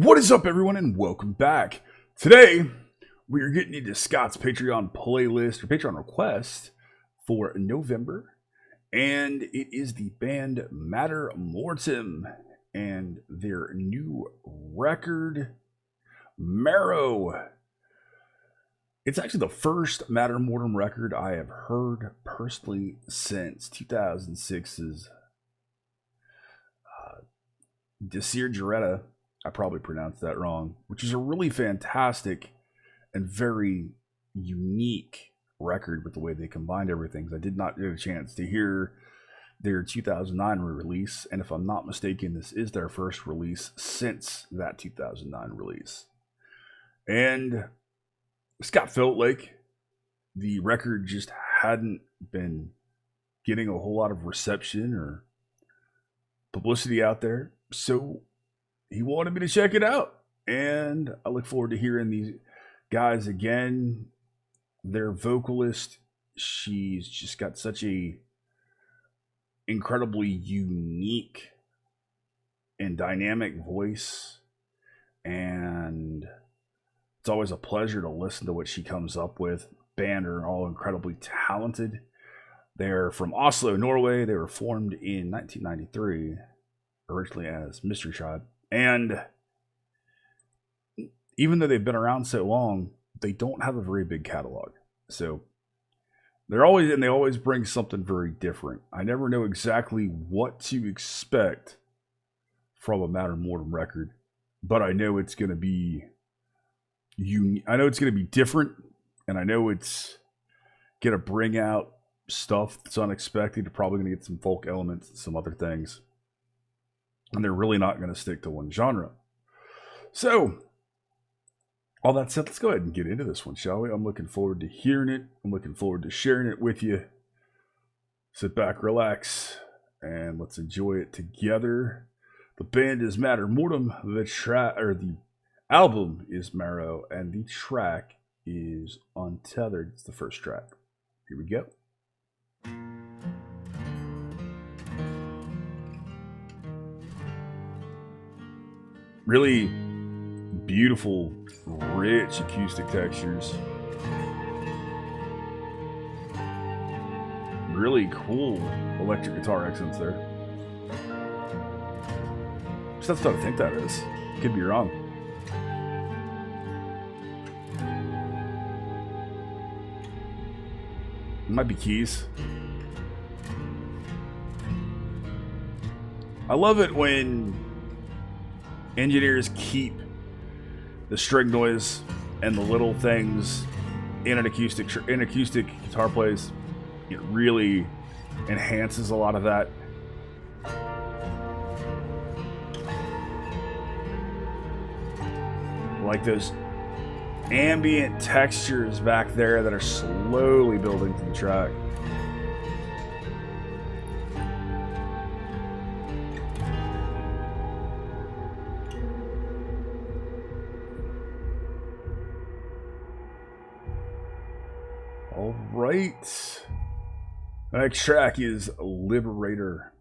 What is up, everyone, and welcome back. Today, we are getting into Scott's Patreon playlist, or Patreon request for November, and it is the band Mortem and their new record, Marrow. It's actually the first Mortem record I have heard personally since 2006's Desir Jaretta. I probably pronounced that wrong, which is a really fantastic and very unique record with the way they combined everything. I did not get a chance to hear their 2009 release, and if I'm not mistaken, this is their first release since that 2009 release. And Scott felt like the record just hadn't been getting a whole lot of reception or publicity out there, so he wanted me to check it out, and I look forward to hearing these guys again. Their vocalist, she's just got such a incredibly unique and dynamic voice, and it's always a pleasure to listen to what she comes up with. Band are all incredibly talented. They're from Oslo, Norway. They were formed in 1993, originally as Mystery Tribe. And even though they've been around so long, they don't have a very big catalog. So they always bring something very different. I never know exactly what to expect from a Mortem record, but I know it's going to be I know it's going to be different, and I know it's going to bring out stuff that's unexpected. They're probably going to get some folk elements and some other things. And they're really not going to stick to one genre. So, all that said, let's go ahead and get into this one, shall we? I'm looking forward to hearing it. I'm looking forward to sharing it with you. Sit back, relax, and let's enjoy it together. The band is Mortem. The album is Marrow, and the track is Untethered. It's the first track. Here we go. Really beautiful, rich acoustic textures. Really cool electric guitar accents there. That's what I think that is. Could be wrong. It might be keys. I love it when engineers keep the string noise and the little things in acoustic guitar plays. It really enhances a lot of that. Like those ambient textures back there that are slowly building to the track. All right. The next track is Liberator.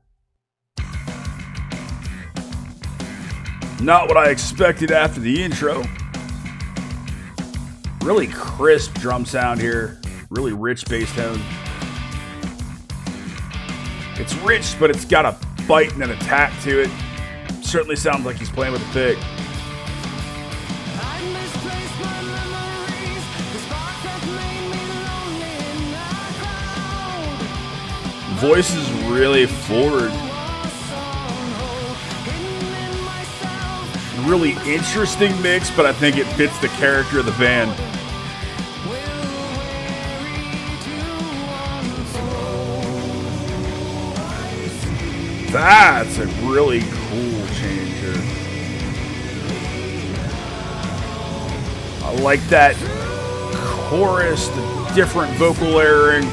Not what I expected after the intro. Really crisp drum sound here. Really rich bass tone. It's rich, but it's got a bite and an attack to it. Certainly sounds like he's playing with a pick. Voice is really forward. Really interesting mix, but I think it fits the character of the band. That's a really cool change here. I like that chorus, the different vocal layering.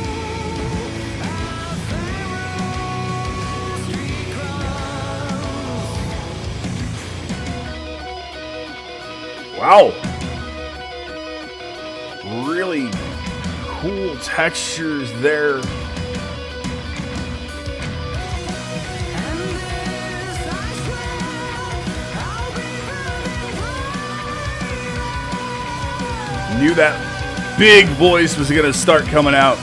Wow. Really cool textures there. Knew that big voice was gonna start coming out.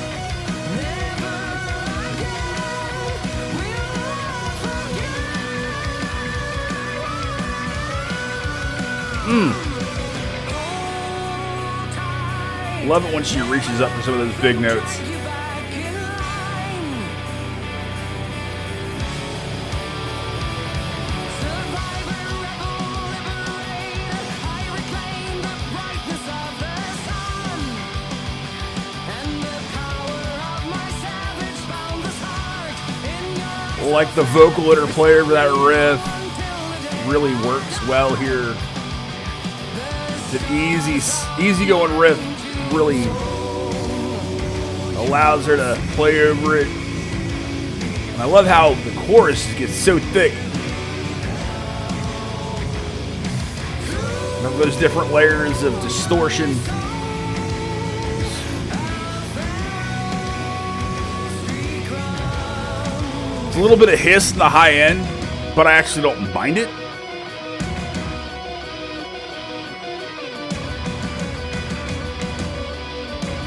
Love it when she reaches up for some of those big notes. Like the vocal interplay over that riff really works well here. It's an easy going riff, really allows her to play over it. And I love how the chorus gets so thick. Remember those different layers of distortion. A little bit of hiss in the high end, but I actually don't mind it.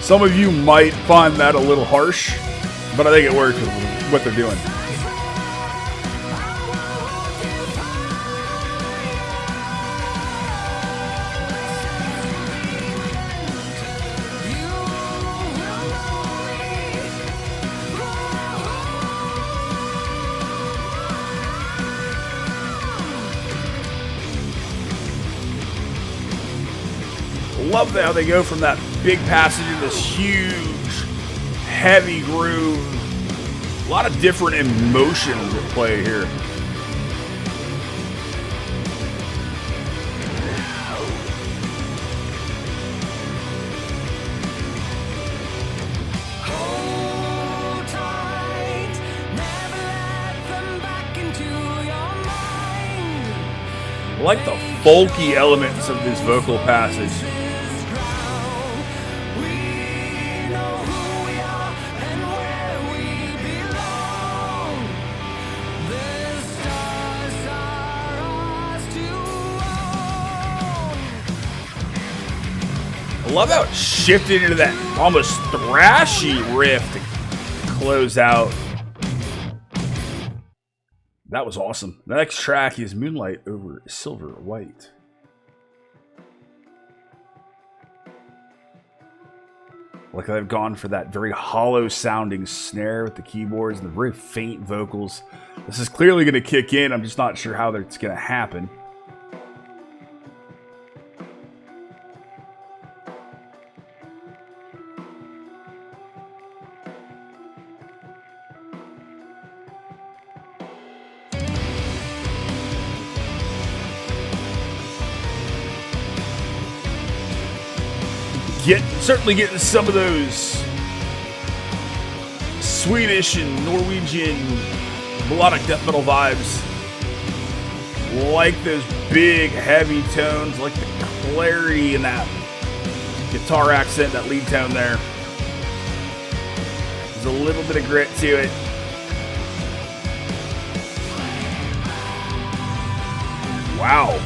Some of you might find that a little harsh, but I think it works with what they're doing. Love how they go from that big passage to this huge, heavy groove. A lot of different emotions at play here. Hold tight, never let them back into your mind. I like the folky elements of this vocal passage. I love how it shifted into that almost thrashy riff to close out. That was awesome. The next track is Moonlight over Silver White. Like I've gone for that very hollow sounding snare with the keyboards and the very faint vocals. This is clearly going to kick in. I'm just not sure how that's going to happen. Certainly getting some of those Swedish and Norwegian melodic death metal vibes. Like those big, heavy tones, like the clarity in that guitar accent, that lead tone there. There's a little bit of grit to it. Wow.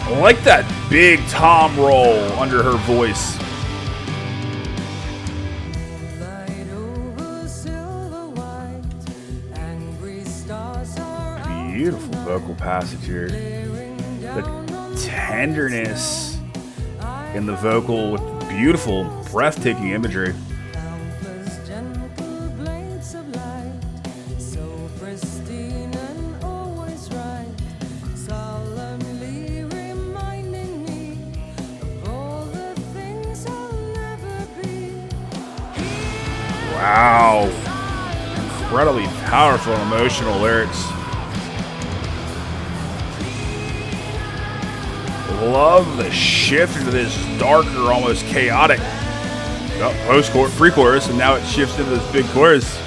I like that big tom roll under her voice. Beautiful vocal passage here. The tenderness in the vocal with beautiful, breathtaking imagery. Wow. Incredibly powerful and emotional lyrics. Love the shift into this darker, almost chaotic post-chorus, pre-chorus, and now it shifts into this big chorus.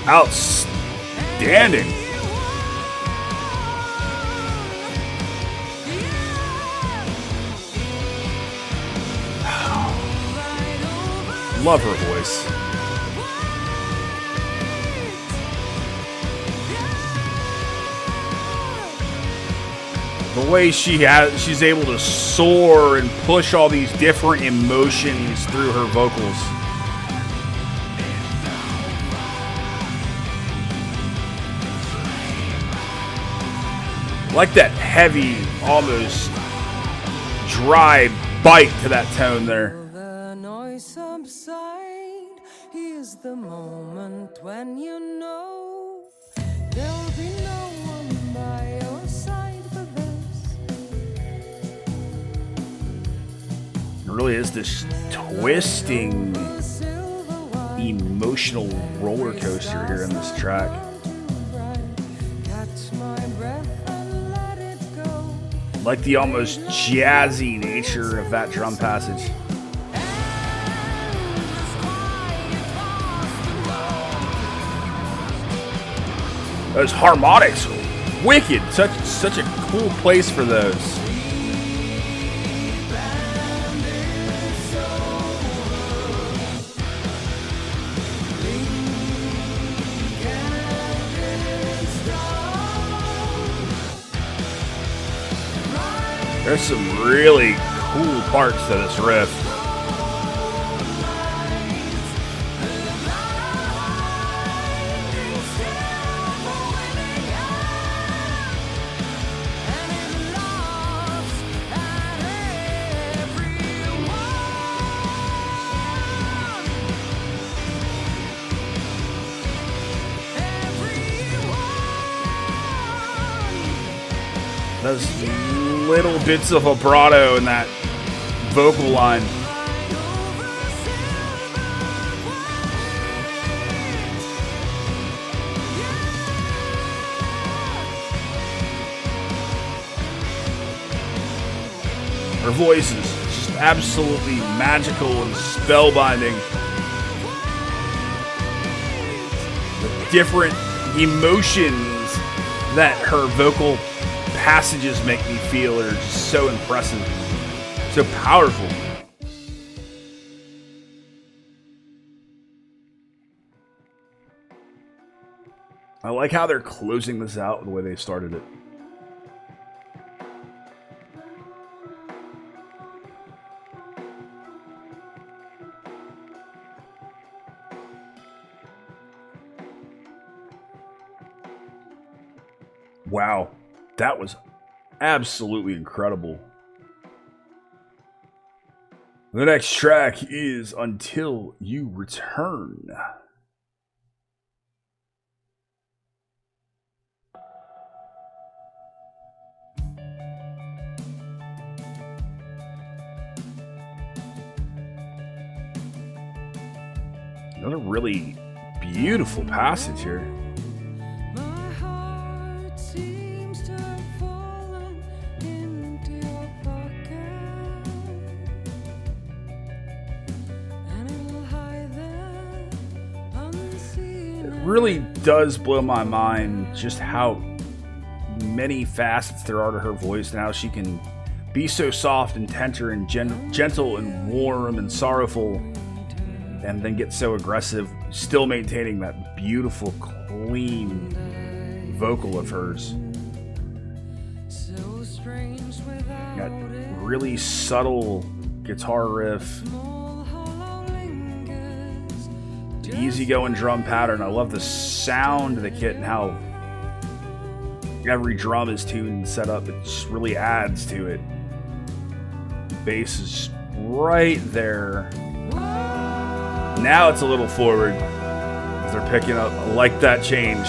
Outstanding. Love her voice. The way she's able to soar and push all these different emotions through her vocals. Like that heavy, almost dry bite to that tone there. The noise subside. Here's the moment when you know there'll be no one by your side for this. It really is this twisting, emotional roller coaster here in this track. Catch my breath and let it go. Like the almost jazzy nature of that drum passage. Those harmonics are wicked. Such a cool place for those. There's some really cool parts to this riff. Those little bits of vibrato in that vocal line. Her voice is just absolutely magical and spellbinding. The different emotions that her vocal passages make me feel are just so impressive, so powerful. I like how they're closing this out the way they started it. Wow. That was absolutely incredible. The next track is Until You Return. Another really beautiful passage here. My heart seems to have fallen into your pocket, and it'll hide there unseen. It really does blow my mind just how many facets there are to her voice and how she can be so soft and tender and gentle and warm and sorrowful, and then get so aggressive, still maintaining that beautiful, clean vocal of hers. So strange without That it. really subtle guitar riff, Small hollow lingers. the easygoing drum pattern. I love the sound of the kit and how every drum is tuned and set up. It just really adds to it. The bass is right there. Now it's a little forward as they're picking up. I like that change.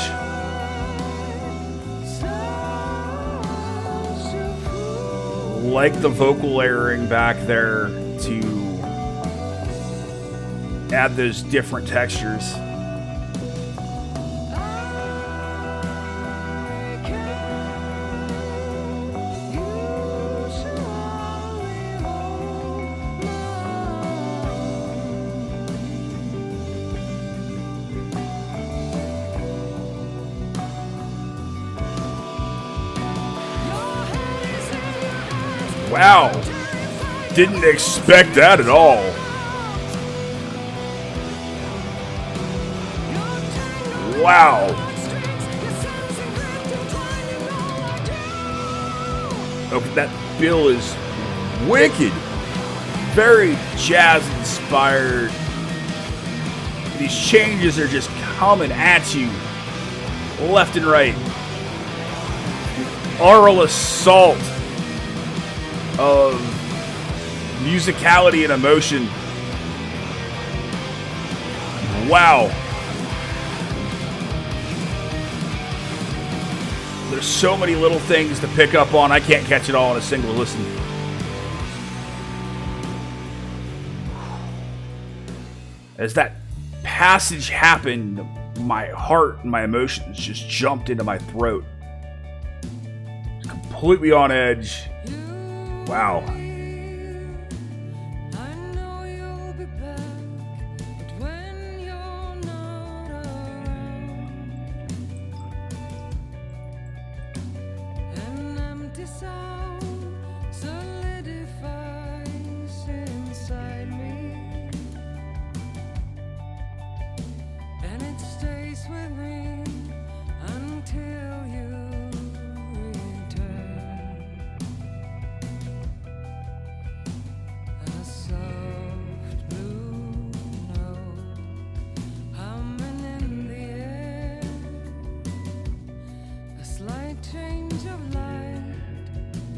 Like the vocal layering back there to add those different textures. Wow. Didn't expect that at all. Wow. Oh, that bill is wicked. Very jazz inspired. These changes are just coming at you left and right. Oral assault of musicality and emotion. Wow. There's so many little things to pick up on. I can't catch it all in a single listen. As that passage happened, my heart and my emotions just jumped into my throat. Completely on edge. Wow.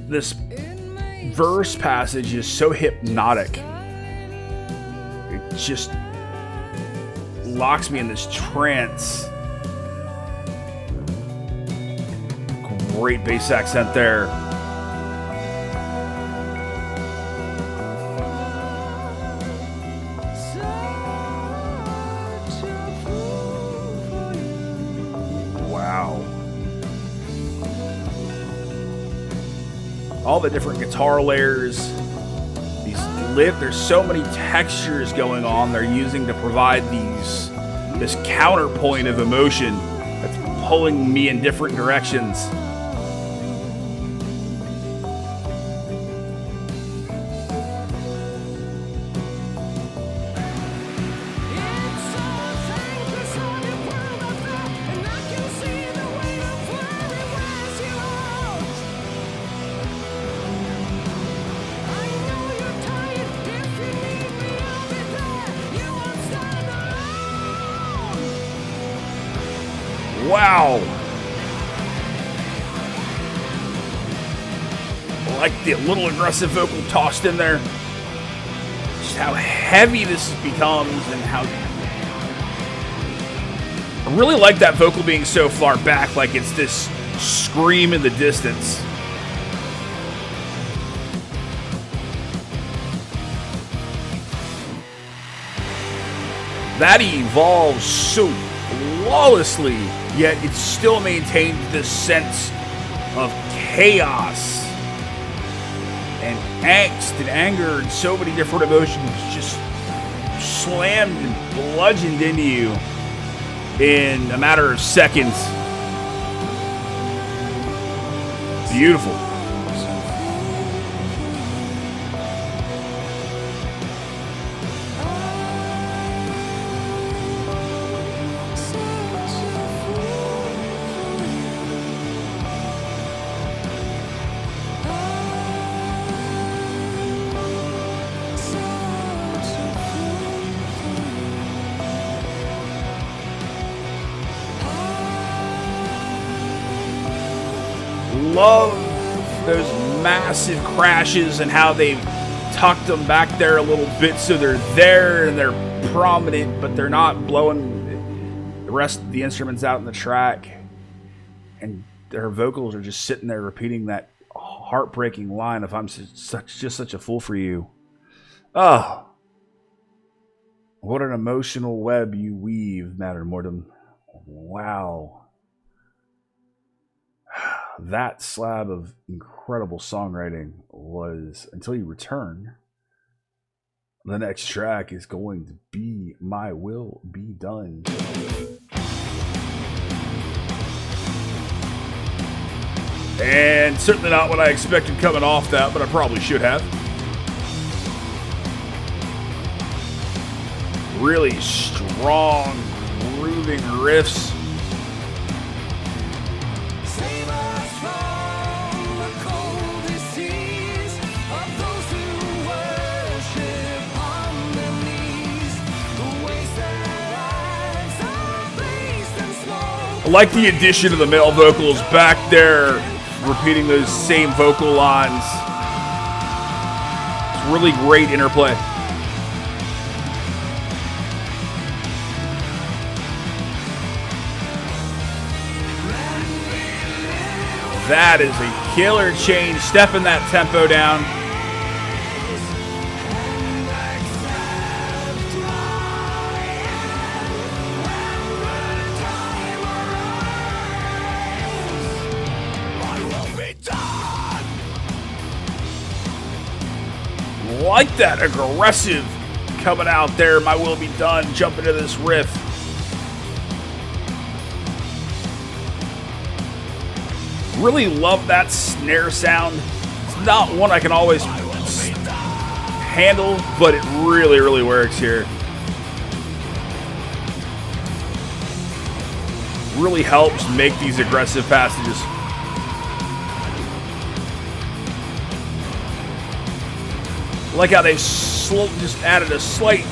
This verse passage is so hypnotic. It just locks me in this trance. Great bass accent there. Wow. All the different guitar layers. There's so many textures going on they're using to provide this counterpoint of emotion that's pulling me in different directions. Wow. I like the little aggressive vocal tossed in there. Just how heavy this becomes and how... I really like that vocal being so far back, like it's this scream in the distance. That evolves so flawlessly, yet it still maintains this sense of chaos and angst and anger and so many different emotions just slammed and bludgeoned into you in a matter of seconds. Beautiful. Love those massive crashes and how they tucked them back there a little bit so they're there and they're prominent, but they're not blowing the rest of the instruments out in the track. And their vocals are just sitting there repeating that heartbreaking line of "I'm just such a fool for you." Oh, what an emotional web you weave, Mortem. Wow. That slab of incredible songwriting was Until You Return. The next track is going to be My Will Be Done. And certainly not what I expected coming off that, but I probably should have. Really strong, grooving riffs. I like the addition of the male vocals back there, repeating those same vocal lines. It's really great interplay. That is a killer change, stepping that tempo down. Like that aggressive coming out there. My will be done. Jump into this riff. Really love that snare sound. It's not one I can always handle, but it really, really works here. Really helps make these aggressive passages. I like how they've just added a slight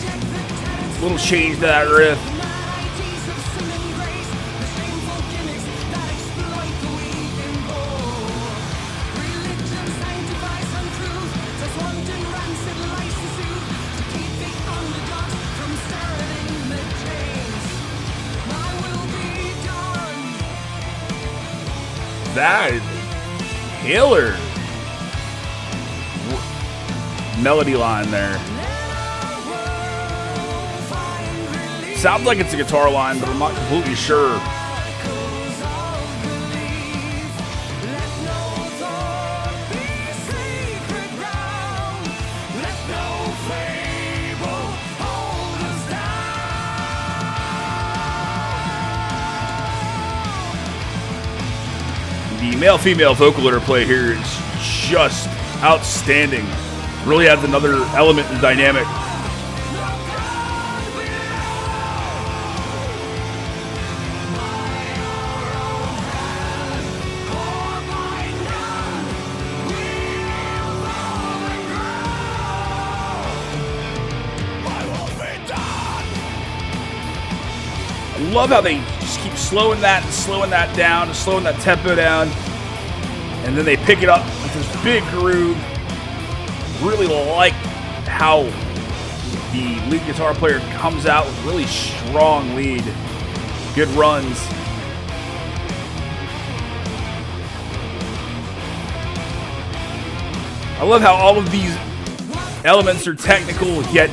little change to that riff. That is a killer melody line there. Sounds like it's a guitar line, but I'm not completely sure. The male-female vocal interplay here is just outstanding. Really adds another element and dynamic. I love how they just keep slowing that and slowing that down and slowing that tempo down. And then they pick it up with this big groove. Really like how the lead guitar player comes out with really strong lead. Good runs. I love how all of these elements are technical, yet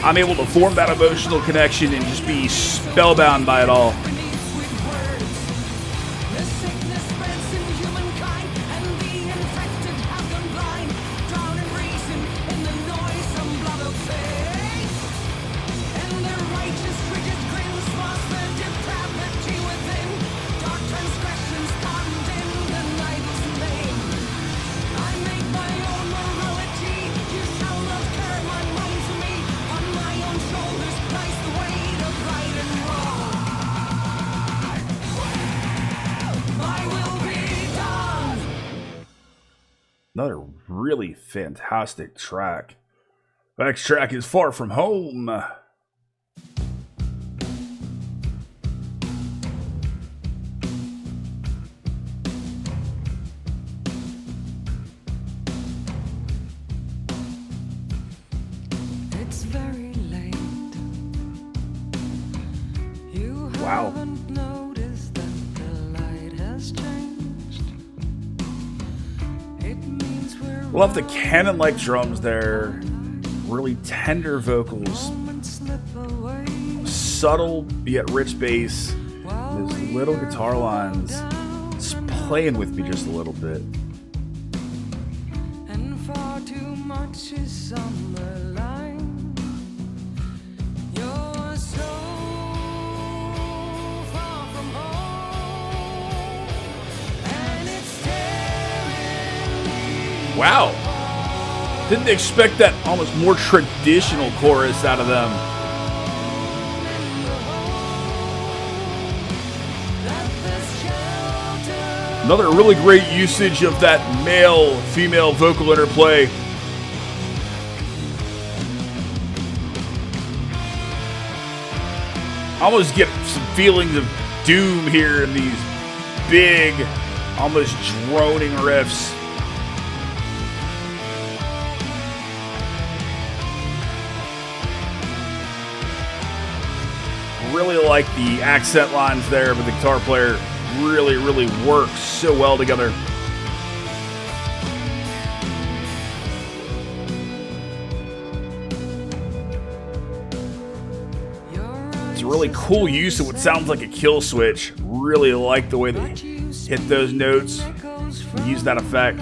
I'm able to form that emotional connection and just be spellbound by it all. Another really fantastic track. The next track is Far From Home. It's very late. You Wow. haven't noticed that the light has changed. It means we're Love the cannon-like drums there. Really tender vocals. Subtle yet rich bass. Those little guitar lines. It's playing with me just a little bit. And far too much is on the line. You're so far from home, and it's Wow. Didn't expect that almost more traditional chorus out of them. Another really great usage of that male-female vocal interplay. I almost get some feelings of doom here in these big, almost droning riffs. Really like the accent lines there, but the guitar player really works so well together. It's a really cool use of what sounds like a kill switch. Really like the way they hit those notes and use that effect.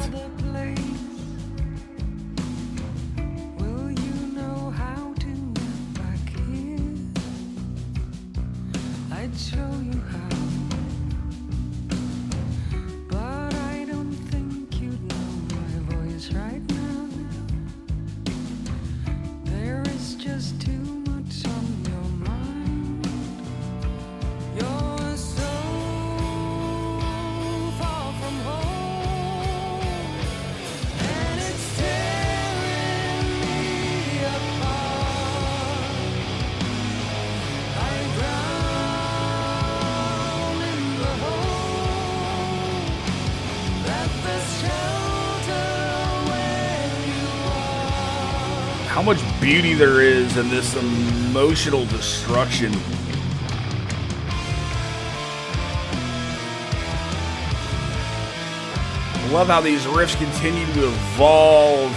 How much beauty there is in this emotional destruction. I love how these riffs continue to evolve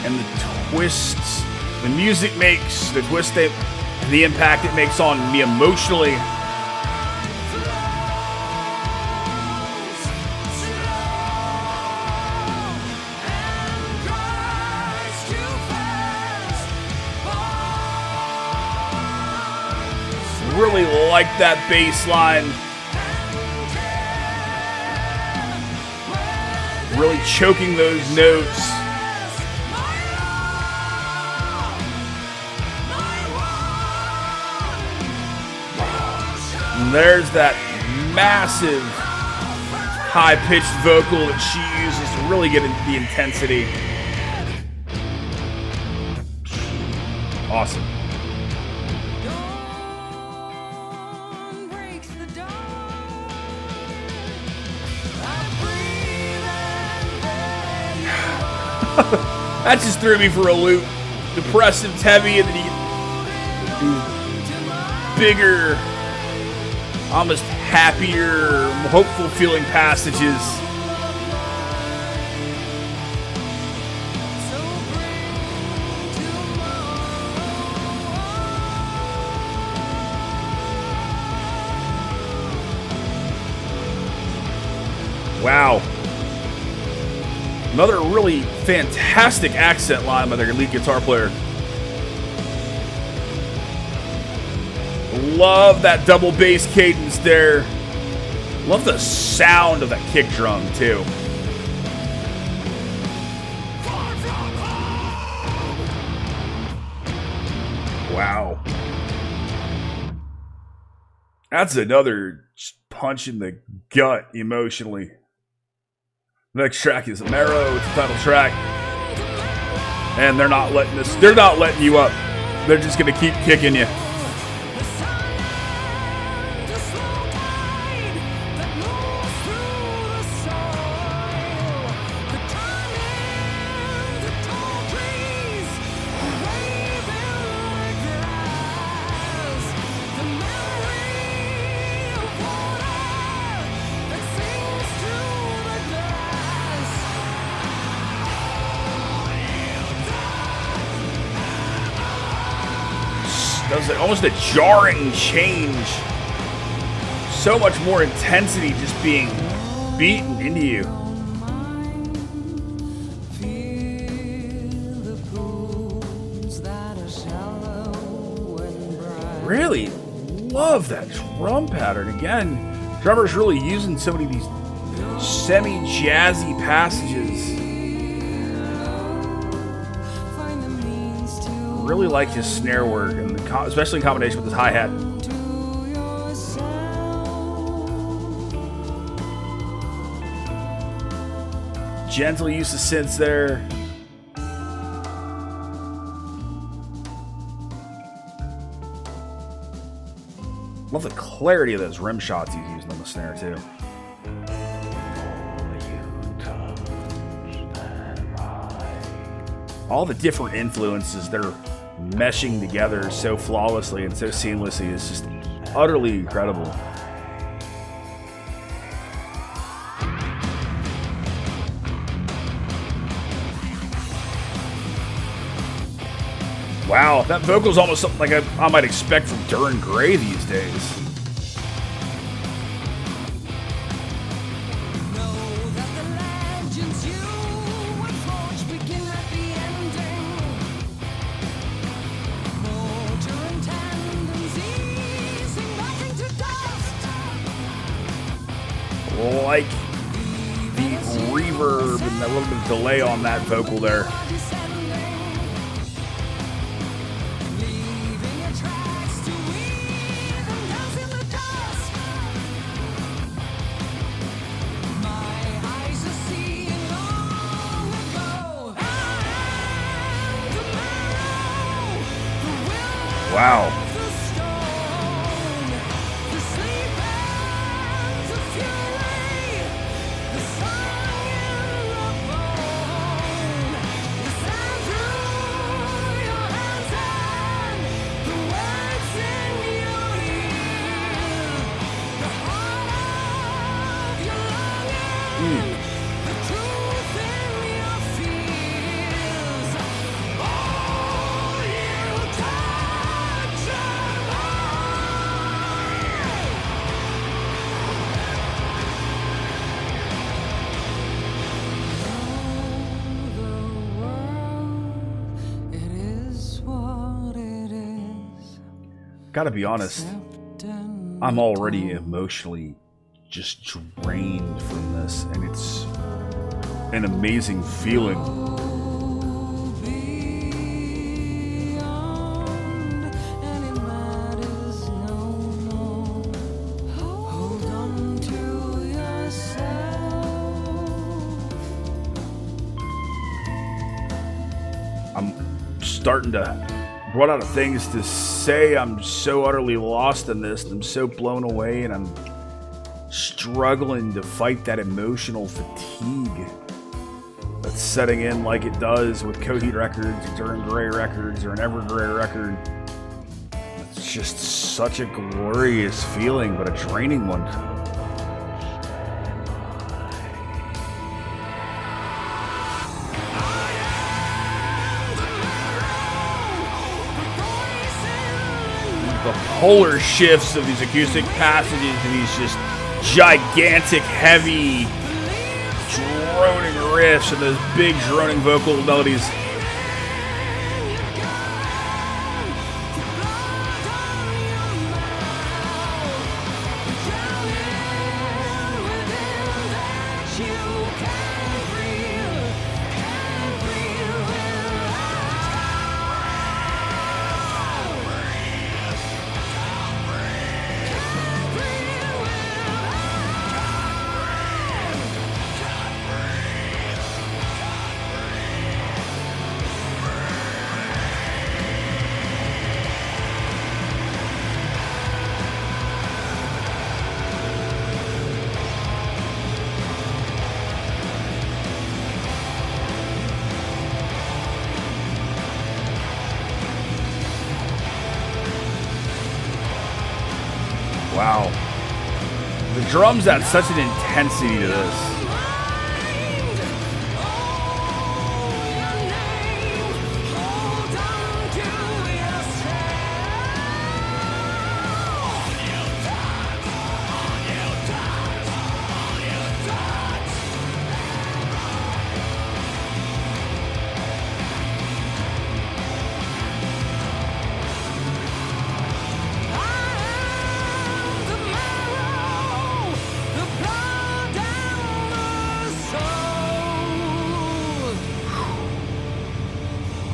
and the twists the music makes, the twist and the impact it makes on me emotionally. Really like that bass line. Really choking those notes. And there's that massive high-pitched vocal that she uses to really get into the intensity. Awesome. That just threw me for a loop. Depressive's heavy, and then you bigger, almost happier, hopeful feeling passages. Wow. Another really fantastic accent line by their lead guitar player. Love that double bass cadence there. Love the sound of that kick drum too. Wow. That's another punch in the gut emotionally. Next track is Marrow. It's the title track. And they're not letting you up. They're just gonna keep kicking you. Does almost a jarring change. So much more intensity just being beaten into you. Really love that drum pattern. Again, drummers really using so many of these semi-jazzy passages really like his snare work, and especially in combination with his hi-hat. Gentle use of synths there. Love the clarity of those rim shots he's using on the snare too. All the different influences that are meshing together so flawlessly and so seamlessly is just utterly incredible. Wow, that vocal's almost something like I might expect from Duran Gray these days. Like the reverb and a little bit of delay on that vocal there. Wow. Gotta be honest, I'm already emotionally just drained from this, and it's an amazing feeling. I'm starting to run out of things to say. I'm so utterly lost in this, and I'm so blown away, and I'm struggling to fight that emotional fatigue that's setting in like it does with Coheed records, or Duran Gray records, or an Evergray record. It's just such a glorious feeling, but a draining one. The polar shifts of these acoustic passages to these just gigantic, heavy, droning riffs and those big droning vocal melodies. Wow. The drums add such an intensity to this.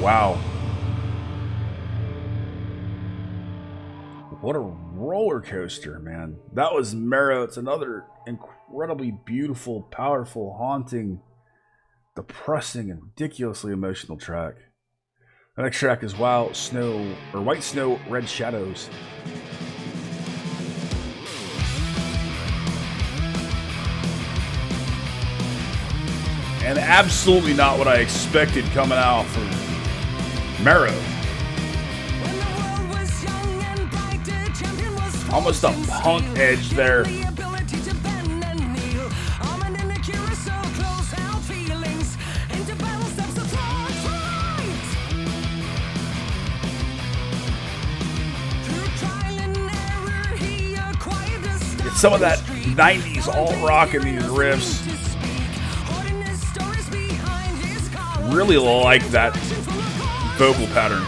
Wow. What a roller coaster, man. That was Marrow. It's another incredibly beautiful, powerful, haunting, depressing, and ridiculously emotional track. The next track is White Snow, Red Shadows. And absolutely not what I expected coming out from Marrow. Almost a punk edge there. It's some of that 90s alt-rock in these riffs. Really like that vocal pattern.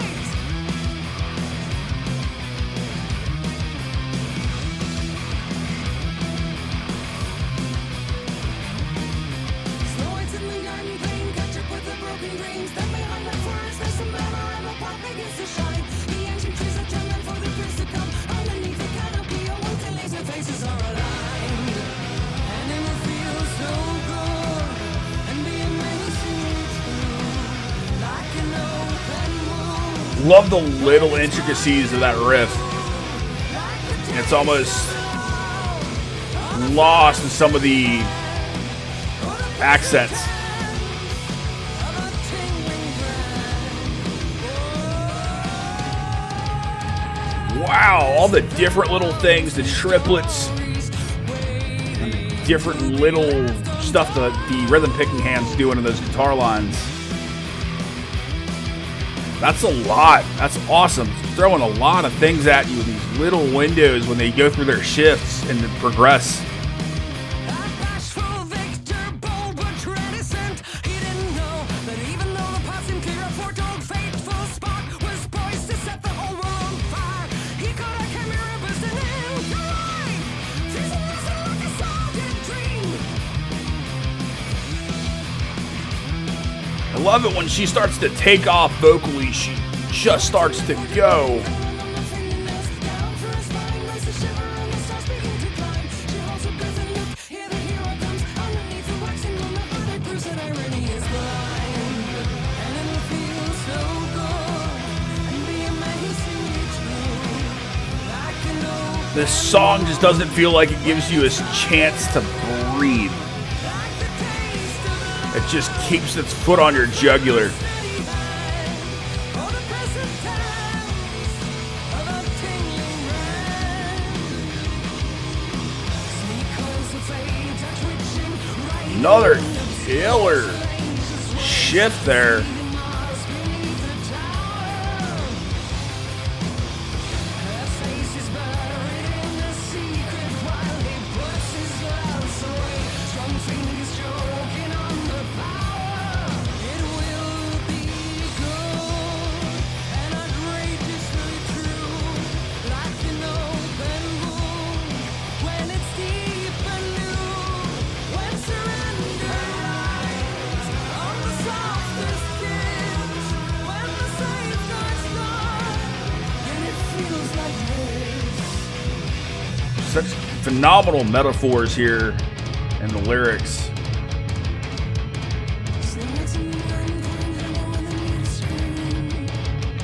Love the little intricacies of that riff. It's almost lost in some of the accents. Wow, all the different little things, the triplets, and the different little stuff that the rhythm picking hand's doing in those guitar lines. That's a lot. That's awesome. Throwing a lot of things at you with these little windows when they go through their shifts and progress. I love it when she starts to take off vocally. She just starts to go. This song just doesn't feel like it gives you a chance to breathe. It just keeps its foot on your jugular. Another killer shift there. Such phenomenal metaphors here in the lyrics.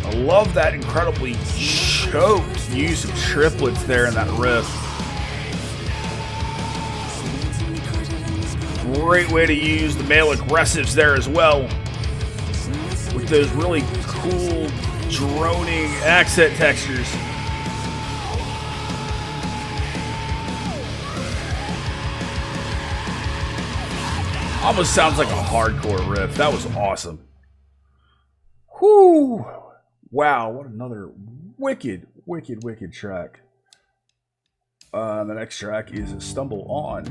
I love that incredibly choked use of triplets there in that riff. Great way to use the male aggressives there as well, with those really cool droning accent textures. Almost sounds like a hardcore riff. That was awesome. Whoo! Wow, what another wicked track. The next track is Stumble On.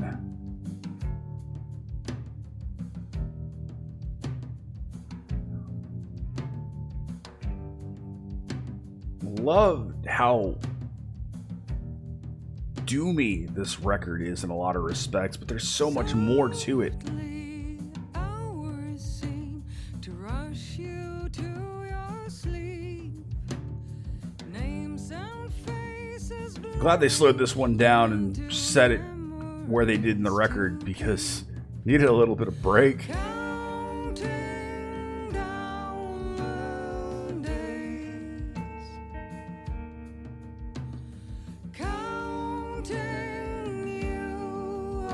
Loved how doomy this record is in a lot of respects, but there's so much more to it. Glad they slowed this one down and set it where they did in the record, because needed a little bit of break.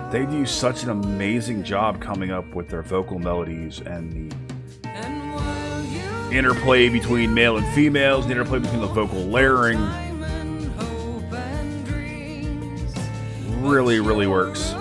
They do such an amazing job coming up with their vocal melodies and the interplay between male and females, the interplay between the vocal layering. Really, really works.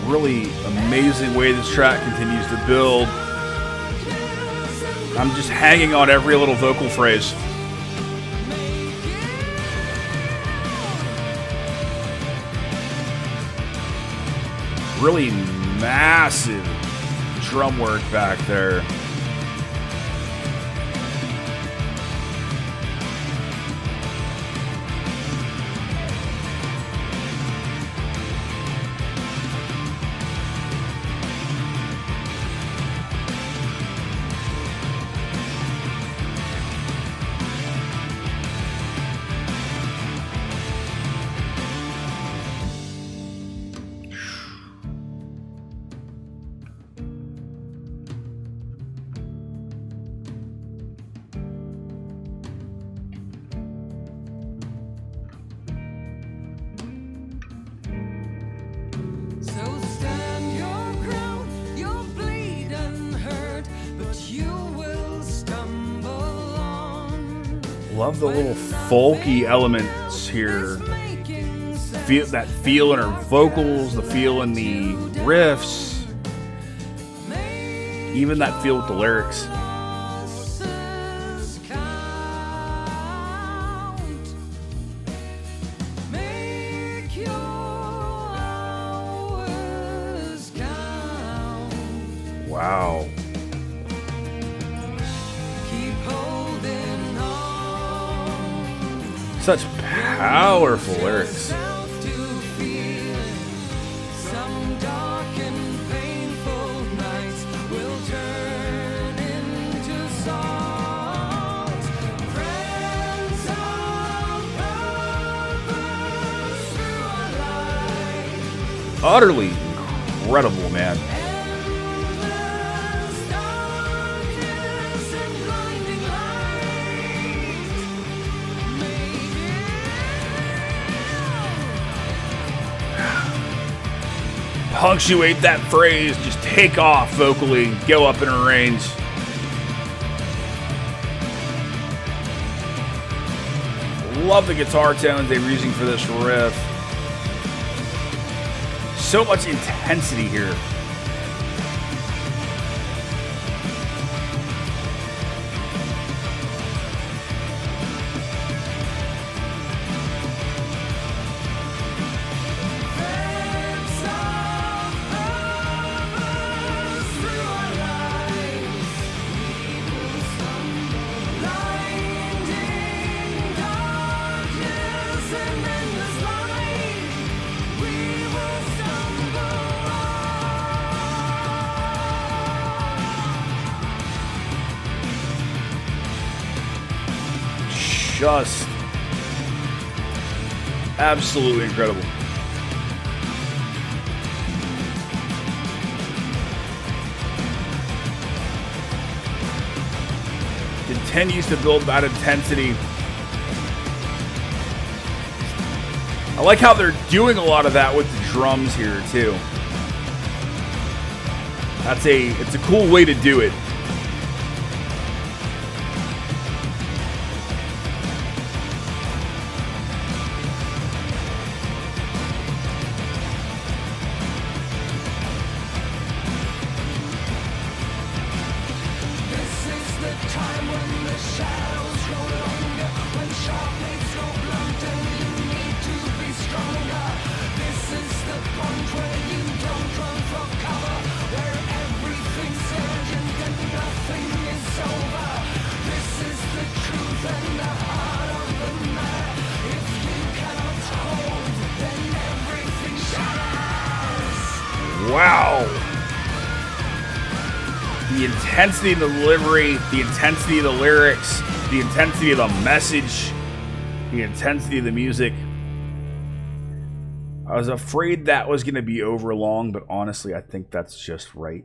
Really amazing way this track continues to build. I'm just hanging on every little vocal phrase. Really massive drum work back there. Love the little folky elements here. Feel that feel in her vocals, the feel in the riffs, even that feel with the lyrics. Wow. Such powerful lyrics. Utterly incredible, man. Punctuate that phrase, just take off vocally, go up in a range. Love the guitar tones they were using for this riff. So much intensity here. Just absolutely incredible. Continues to build that intensity. I like how they're doing a lot of that with the drums here too. It's a cool way to do it. Wow. The intensity of the delivery, the intensity of the lyrics, the intensity of the message, the intensity of the music. I was afraid that was going to be over long, but honestly, I think that's just right,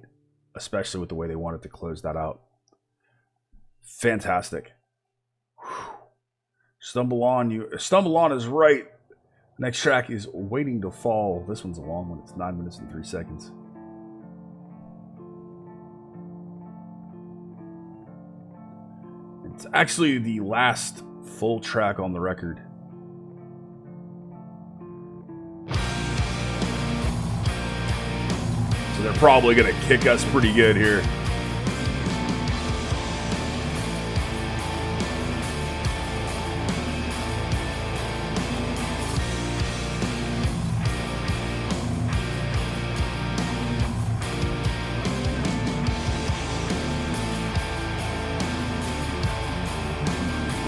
especially with the way they wanted to close that out. Fantastic. Whew. Stumble On is right. Next track is Waiting to Fall. This one's a long one. It's 9 minutes and 3 seconds. It's actually the last full track on the record. So they're probably going to kick us pretty good here.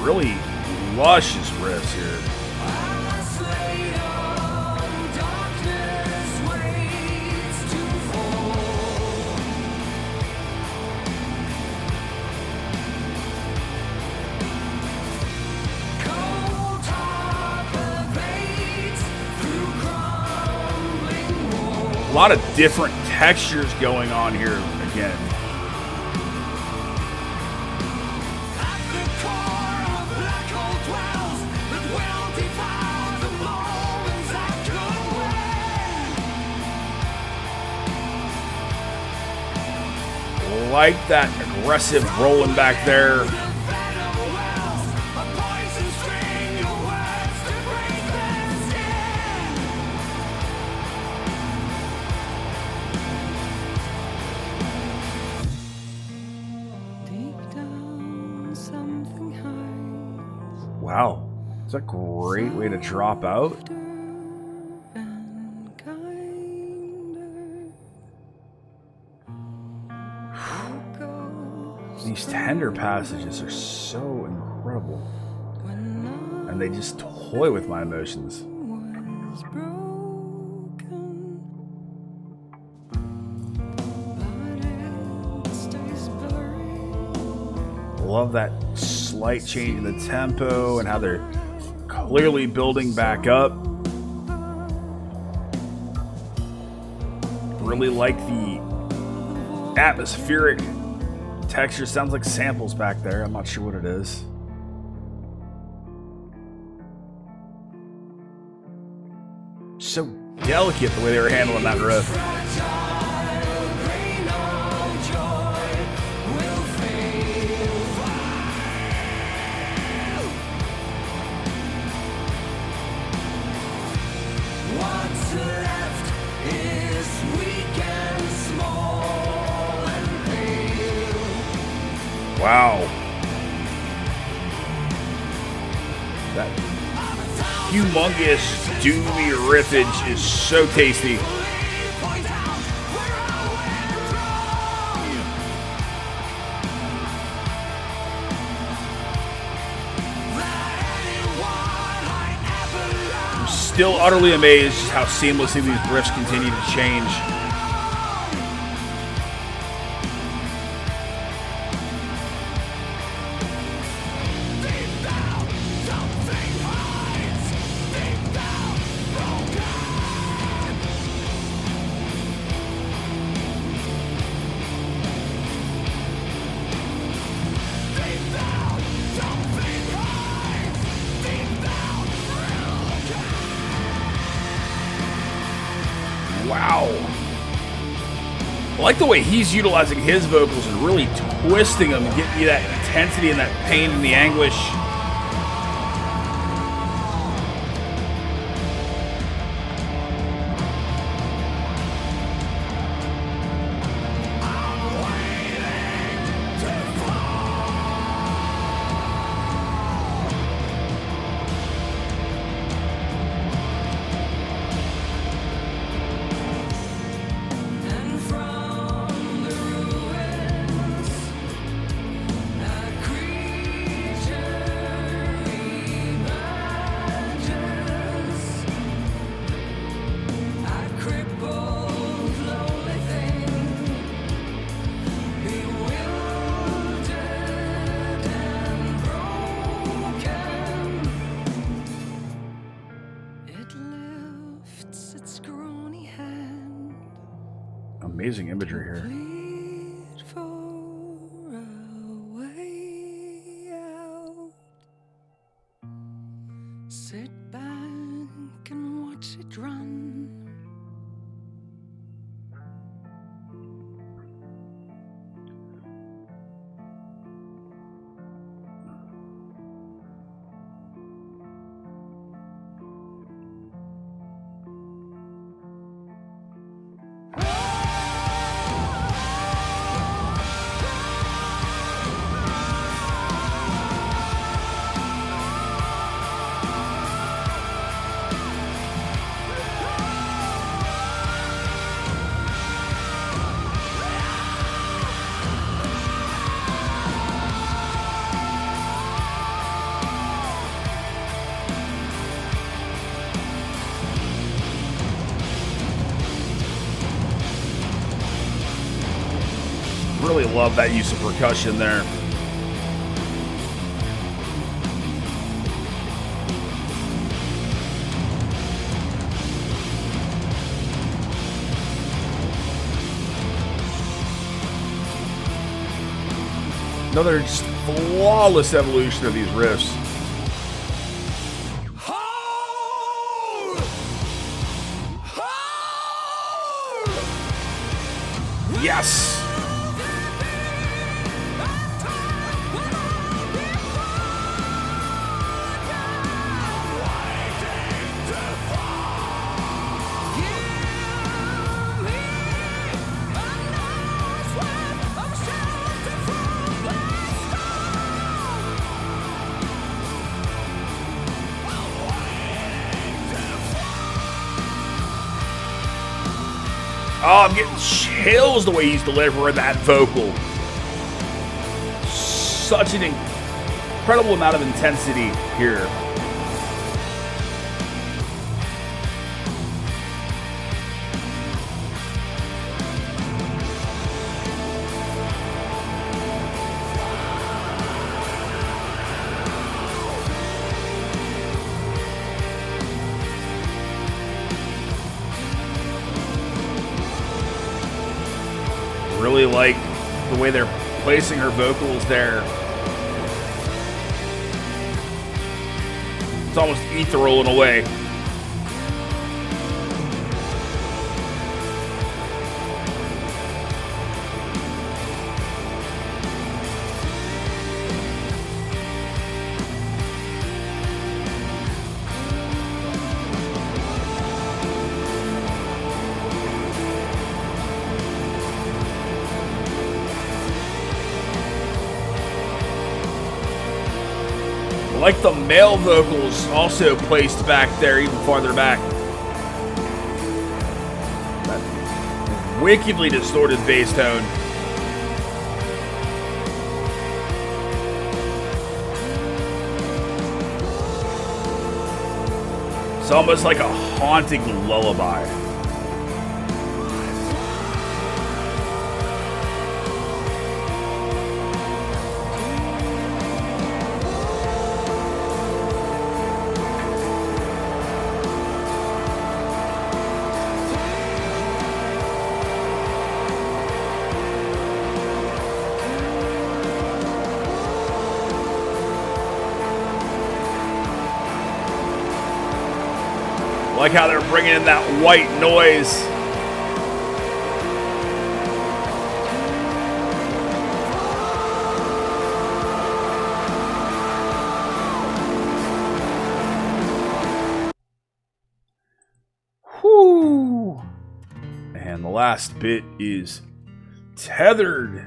Really luscious riffs here. A lot of different textures going on here again. Like that aggressive rolling back there. Wow, it's a great way to drop out. These tender passages are so incredible, and they just toy with my emotions. Love that slight change in the tempo and how they're clearly building back up. Really like the atmospheric texture. Sounds like samples back there. I'm not sure what it is. So delicate the way they were handling that riff. Wow. That humongous doomy riffage is so tasty. I'm still utterly amazed just how seamlessly these riffs continue to change. Wow. I like the way he's utilizing his vocals and really twisting them and getting you that intensity and that pain and the anguish. amazing imagery here. Plead for a way out. Sit back and watch it run. Really love that use of percussion there. Another just flawless evolution of these riffs. Yes! Oh, I'm getting chills the way he's delivering that vocal. Such an incredible amount of intensity here. Really like the way they're placing her vocals there. It's almost ethereal in a way. Like the male vocals also placed back there, even farther back. That wickedly distorted bass tone. It's almost like a haunting lullaby. Like how they're bringing in that white noise. Whew. And the last bit is Tethered.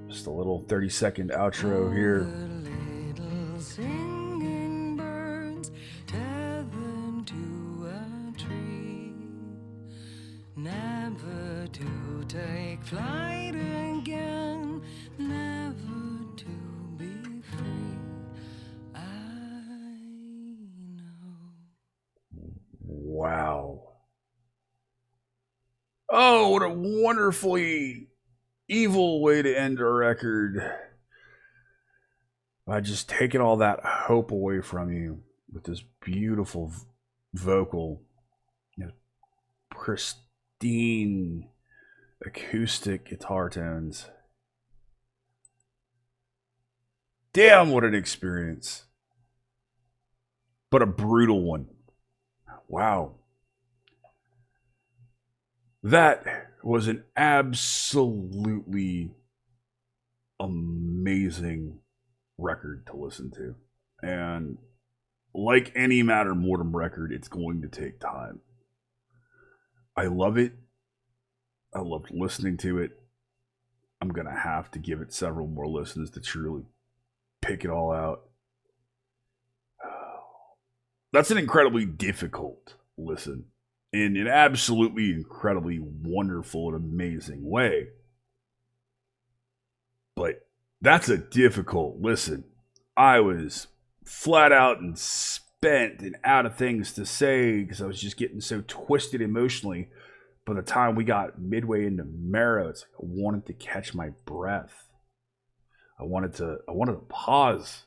Just a little 30-second outro here. Never to take flight again, never to be free. I know. Wow. Oh, what a wonderfully evil way to end a record. By just taking all that hope away from you with this beautiful vocal, pristine acoustic guitar tones. Damn, what an experience. But a brutal one. Wow. That was an absolutely amazing record to listen to. And like any Mortem record, it's going to take time. I love it. I loved listening to it. I'm going to have to give it several more listens to truly pick it all out. That's an incredibly difficult listen in an absolutely incredibly wonderful and amazing way. But that's a difficult listen. I was flat out and spent and out of things to say because I was just getting so twisted emotionally. By the time we got midway into Marrow, it's like I wanted to catch my breath. I wanted to pause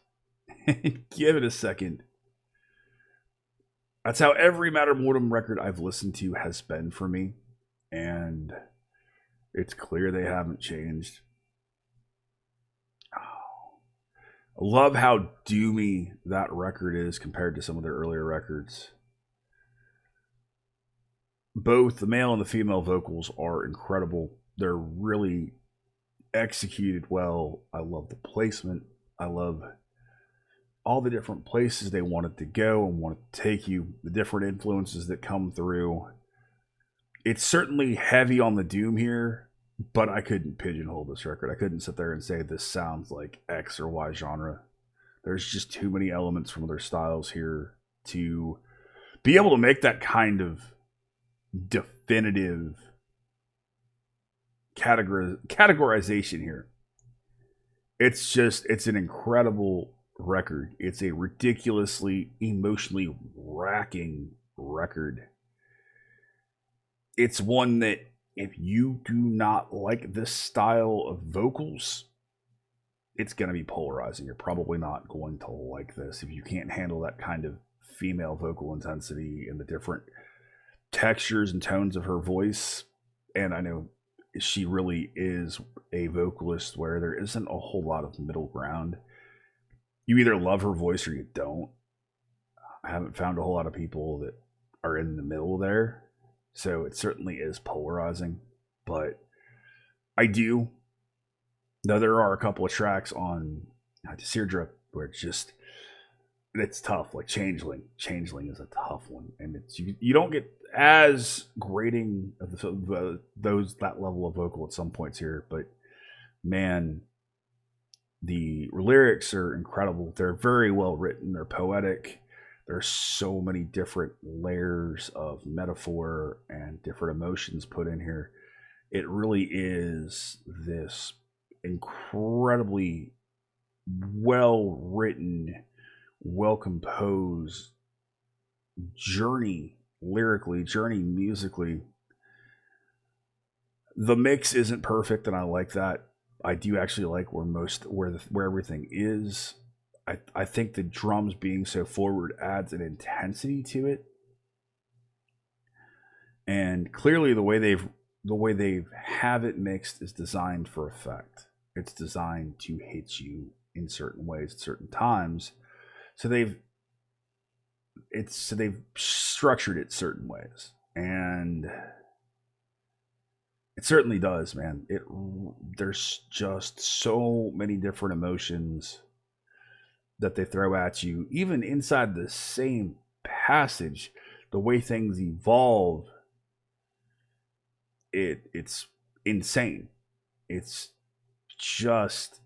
and give it a second. That's how every Mortem record I've listened to has been for me. And it's clear they haven't changed. I love how doomy that record is compared to some of their earlier records. Both the male and the female vocals are incredible. They're really executed well. I love the placement. I love all the different places they wanted to go and wanted to take you, the different influences that come through. It's certainly heavy on the doom here, but I couldn't pigeonhole this record. I couldn't sit there and say this sounds like X or Y genre. There's just too many elements from other styles here to be able to make that kind of definitive categorization here. It's an incredible record. It's a ridiculously emotionally racking record. It's one that if you do not like this style of vocals, it's going to be polarizing. You're probably not going to like this if you can't handle that kind of female vocal intensity and the different textures and tones of her voice. And I know she really is a vocalist where there isn't a whole lot of middle ground. You either love her voice or you don't. I haven't found a whole lot of people that are in the middle there. So it certainly is polarizing. But I do. Though there are a couple of tracks on Untethered where it's tough. Like Changeling. Changeling is a tough one. And it's you don't get as grating of that level of vocal at some points here. But man, the lyrics are incredible. They're very well written. They're poetic. There's so many different layers of metaphor and different emotions put in here. It really is this incredibly well written, well composed journey lyrically, journey musically. The mix isn't perfect, and I like that. I do actually like where everything is. I think the drums being so forward adds an intensity to it, and clearly the way they have it mixed is designed for effect. It's designed to hit you in certain ways at certain times. So they've structured it certain ways, and it certainly does, man. There's just so many different emotions that they throw at you, even inside the same passage. The way things evolve, it's insane. It's just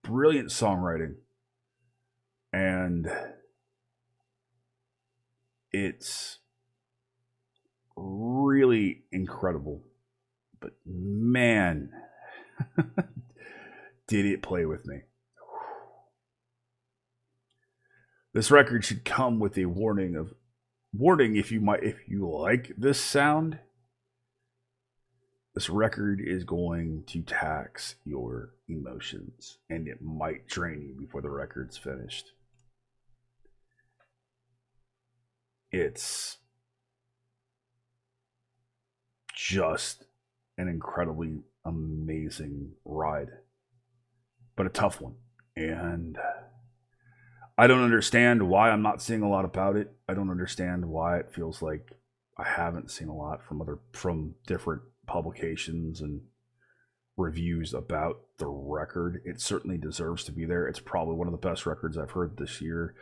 brilliant songwriting, and it's really incredible. But man, did it play with me. This record should come with a warning if you like this sound. This record is going to tax your emotions, and it might drain you before the record's finished. It's just an incredibly amazing ride, but a tough one. And I don't understand why I'm not seeing a lot about it. I don't understand why it feels like I haven't seen a lot from different publications and reviews about the record. It certainly deserves to be there. It's probably one of the best records I've heard this year.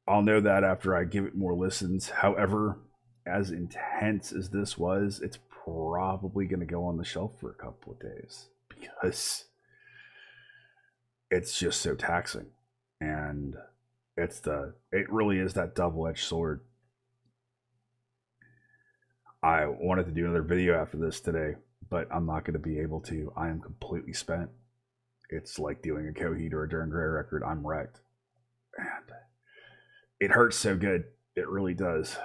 I'll know that after I give it more listens. However, as intense as this was, it's probably going to go on the shelf for a couple of days because it's just so taxing. And it really is that double-edged sword. I wanted to do another video after this today, but I'm not going to be able to. I am completely spent. It's like doing a Coheed or a Darren Gray record. I'm wrecked. And it hurts so good. It really does.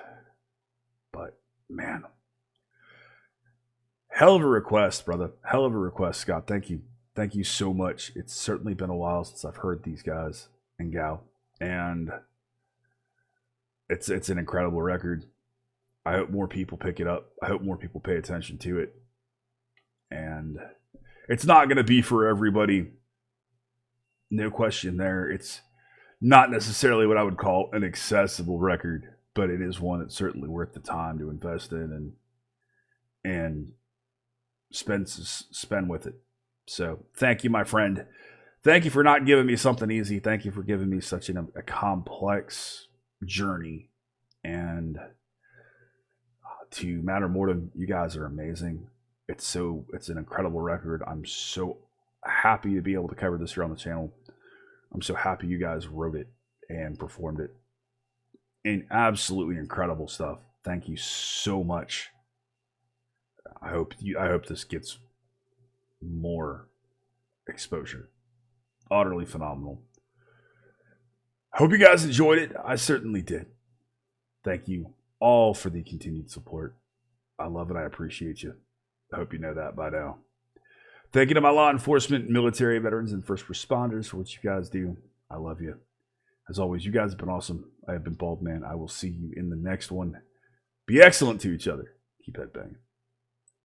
But, man. Hell of a request, brother. Hell of a request, Scott. Thank you. Thank you so much. It's certainly been a while since I've heard these guys and gal. And it's an incredible record. I hope more people pick it up. I hope more people pay attention to it. And it's not going to be for everybody. No question there. It's not necessarily what I would call an accessible record, but it is one that's certainly worth the time to invest in and spend with it. So thank you, my friend. Thank you for not giving me something easy. Thank you for giving me such a complex journey. And to Matter Mortem, you guys are amazing. It's an incredible record. I'm so happy to be able to cover this here on the channel. I'm so happy you guys wrote it and performed it. And absolutely incredible stuff. Thank you so much. I hope this gets more exposure. Utterly phenomenal. Hope you guys enjoyed it. I certainly did. Thank you all for the continued support. I love it. I appreciate you. I hope you know that by now. Thank you to my law enforcement, military veterans, and first responders for what you guys do. I love you. As always, you guys have been awesome. I have been Baldman. I will see you in the next one. Be excellent to each other. Keep head banging.